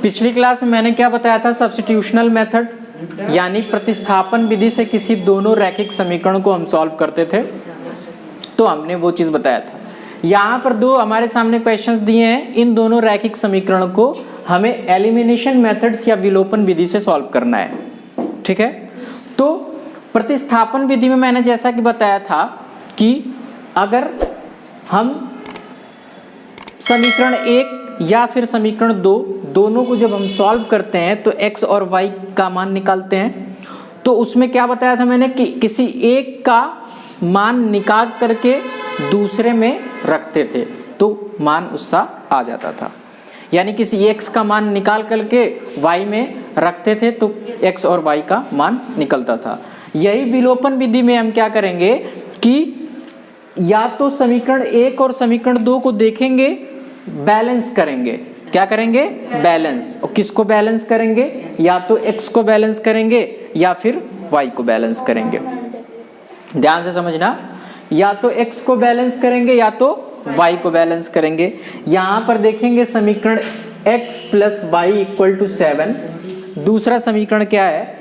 पिछली क्लास में मैंने क्या बताया था, सब्स्टिट्यूशनल मेथड यानी प्रतिस्थापन विधि से किसी दोनों रैखिक समीकरण को हम सॉल्व करते थे, तो हमने वो चीज बताया था। यहाँ पर दो हमारे सामने क्वेश्चंस दिए हैं, इन दोनों रैखिक समीकरण को हमें एलिमिनेशन मेथड्स या विलोपन विधि से सॉल्व करना है, ठीक है। तो प्रतिस्थापन विधि में मैंने जैसा कि बताया था कि अगर हम समीकरण 1 या फिर समीकरण 2 दोनों को जब हम सॉल्व करते हैं तो x और y का मान निकालते हैं, तो उसमें क्या बताया था मैंने कि किसी एक का मान निकाल करके दूसरे में रखते थे तो मान उसका आ जाता था, यानी किसी x का मान निकाल करके y में रखते थे तो x और y का मान निकलता था। यही विलोपन विधि में हम क्या करेंगे कि या तो समीकरण 1 और समीकरण 2 को देखेंगे, बैलेंस करेंगे। क्या करेंगे? बैलेंस। और किसको बैलेंस करेंगे? या तो x को बैलेंस करेंगे या फिर y को बैलेंस करेंगे। ध्यान से समझना, या तो x को बैलेंस करेंगे या तो y को बैलेंस करेंगे। यहां पर देखेंगे समीकरण x plus y equal to 7, दूसरा समीकरण क्या है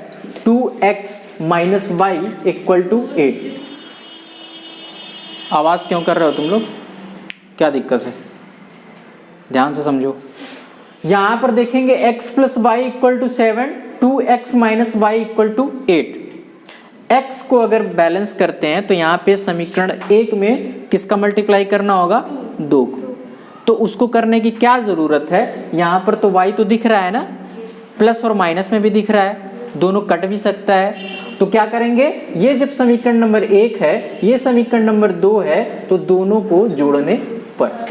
2x minus y equal to 8। आवाज क्यों कर रहे हो तुम लोग, क्या दिक्कत है? ध्यान से समझो। यहां पर देखेंगे x plus y equal to 7, 2x minus y equal to 8। x को अगर बैलेंस करते हैं तो यहाँ पे समीकरण 1 में किसका मल्टीप्लाई करना होगा? 2 को। तो उसको करने की क्या जरूरत है, यहाँ पर तो y तो दिख रहा है ना, प्लस और माइनस में भी दिख रहा है, दोनों कट भी सकता है। तो क्या करेंगे, ये जब समीकरण नंबर 1 है, ये समीकरण नंबर 2 है, तो दोनों को जोड़ने पर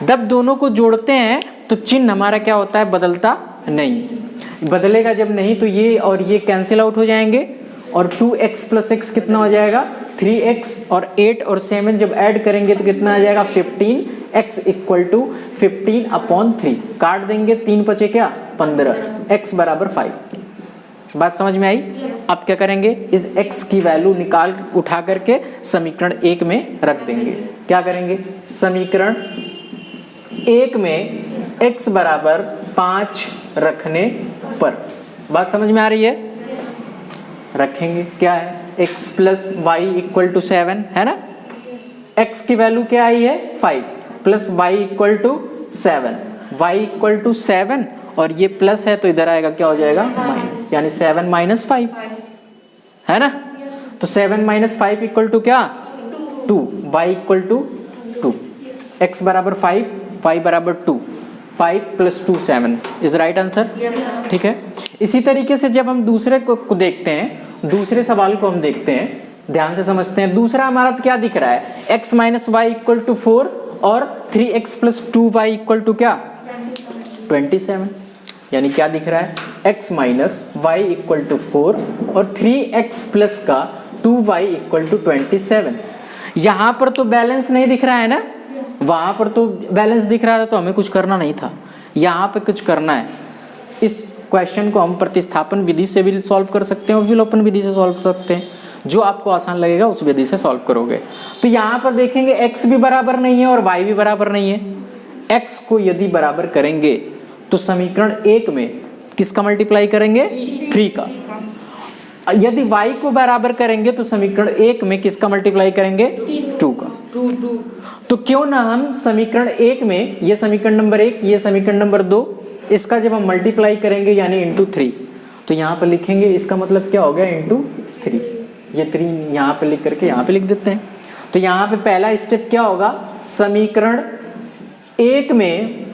जब दोनों को जोड़ते हैं तो चिन्ह हमारा क्या होता है? बदलता नहीं। बदलेगा जब नहीं तो ये और ये कैंसिल आउट हो जाएंगे और 2x प्लस x कितना हो जाएगा? 3x, और 8 और 7 जब ऐड करेंगे तो कितना आ जाएगा? 15। x इक्वल टू 15/3 काट देंगे, 3 बचे क्या? 15। x बराबर 5। बात समझ में आई? अब क्या करेंगे, इस x की वैल्यू निकाल उठा करके समीकरण 1 में रख देंगे। क्या करेंगे, समीकरण 1 में x बराबर 5 रखने पर, बात समझ में आ रही है? रखेंगे क्या है, x plus y equal to 7 है ना, x की वैल्यू क्या आई है 5 plus y equal to 7, y equal to 7 और ये प्लस है तो इधर आएगा क्या हो जाएगा? माइनस, यानी 7 माइनस 5 है ना। तो 7 माइनस 5 इक्वल टू क्या? 2, वाई इक्वल टू 2, x बराबर 5, y बराबर 2, 5 प्लस 2 7 इज राइट आंसर। ठीक है। इसी तरीके से जब हम दूसरे को देखते हैं, दूसरे सवाल को हम देखते हैं, ध्यान से समझते हैं। दूसरा हमारा क्या दिख रहा है, x minus y equal to 4 और 3x plus 2y equal to क्या? 27। यानी क्या दिख रहा है, x minus y equal to 4 और 3x प्लस का 2y इक्वल टू 27। यहां पर तो बैलेंस नहीं दिख रहा है ना, वहां पर तो बैलेंस दिख रहा था तो हमें कुछ करना नहीं था, यहाँ पे कुछ करना है। इस क्वेश्चन को हम प्रतिस्थापन विधि से भी सॉल्व कर सकते हैं और विलोपन विधि से सॉल्व कर सकते हैं, जो आपको आसान लगेगा उस विधि से सॉल्व करोगे। तो यहाँ पर देखेंगे x भी बराबर नहीं है और y भी बराबर नहीं है। x को यदि बराबर करेंगे तो समीकरण 1 में किसका मल्टीप्लाई करेंगे? 3 का। यदि y को बराबर करेंगे तो समीकरण 1 में किसका मल्टीप्लाई करेंगे? 2 का। तो क्यों ना हम समीकरण 1 में, ये समीकरण नंबर 1, ये समीकरण नंबर 2, इसका जब हम मल्टीप्लाई करेंगे यानी इंटू 3, तो यहाँ पर लिखेंगे, इसका मतलब क्या हो गया? इंटू 3। ये 3 यहाँ पे लिख करके यहाँ पे लिख देते हैं। तो यहाँ पे पहला स्टेप क्या होगा, समीकरण 1 में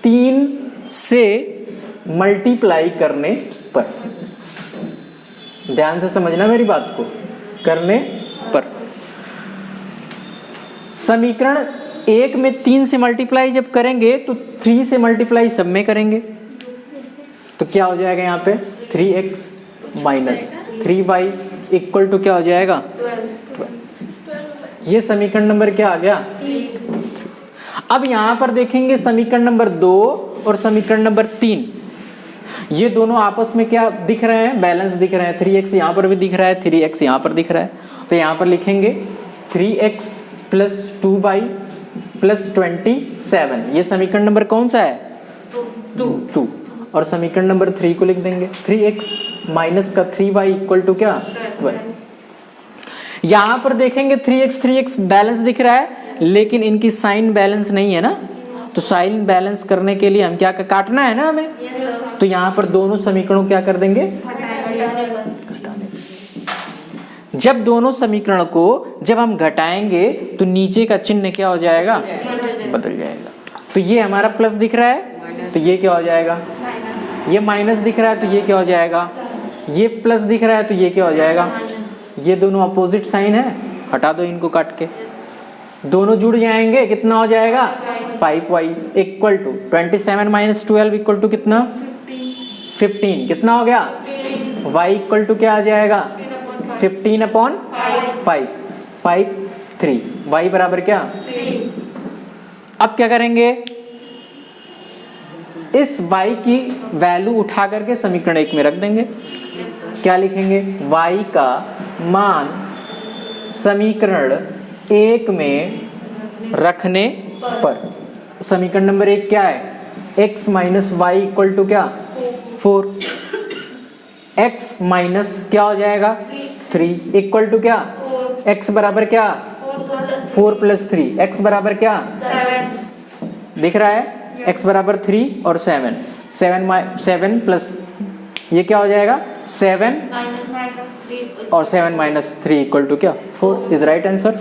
3 से मल्टीप्लाई करने पर, ध्यान से समझना मेरी बात को, करने पर समीकरण 1 में 3 से मल्टीप्लाई जब करेंगे तो 3 से मल्टीप्लाई सब में करेंगे, तो क्या हो जाएगा यहाँ पे? 3x minus 3y equal to क्या हो जाएगा? 12। ये समीकरण नंबर क्या आ गया? अब यहाँ पर देखेंगे समीकरण नंबर 2 और समीकरण नंबर 3, ये दोनों आपस में क्या दिख रहे हैं? बैलेंस दिख रहे हैं। 3x यहाँ पर भी दिख रहा है, 3x यहाँ पर दिख रहा है, तो यहाँ पर लिखेंगे 3x प्लस 2y प्लस 27। ये समीकरण नंबर कौन सा है? 2। और समीकरण नंबर 3 को लिख देंगे 3x माइनस का 3y इक्वल टू क्या 12। यहां पर देखेंगे 3x बैलेंस दिख रहा है, लेकिन इनकी साइन बैलेंस नहीं है ना, तो साइन बैलेंस करने के लिए हम क्या काटना है ना हमें, तो यहां पर दोनों समीकरणों क्या कर देंगे, जब दोनों समीकरण को जब हम घटाएंगे तो नीचे का चिन्ह क्या हो जाएगा, बदल जाएगा। तो ये हमारा प्लस दिख रहा है तो ये क्या हो जाएगा, ये माइनस दिख रहा है तो ये क्या हो जाएगा, ये प्लस दिख रहा है तो ये क्या हो जाएगा। ये दोनों अपोजिट साइन है, हटा दो इनको काट के, दोनों जुड़ जाएंगे, कितना हो जाएगा 5y equal to 27 minus 12 equal to कितना 15, कितना हो गया y इक्वल टू क्या आ जाएगा 15/5 3 y बराबर क्या। अब क्या करेंगे, इस y की वैल्यू उठा करके समीकरण 1 में रख देंगे। क्या लिखेंगे, y का मान समीकरण 1 में रखने पर, समीकरण नंबर 1 क्या है, x minus y equal to क्या 4, x माइनस क्या हो जाएगा 3 इक्वल टू क्या, x बराबर क्या 4 प्लस 3, x बराबर क्या 7 दिख रहा है, x बराबर 3 और 7 प्लस ये क्या हो जाएगा 7 और 7 माइनस 3 इक्वल टू क्या 4 इज राइट आंसर।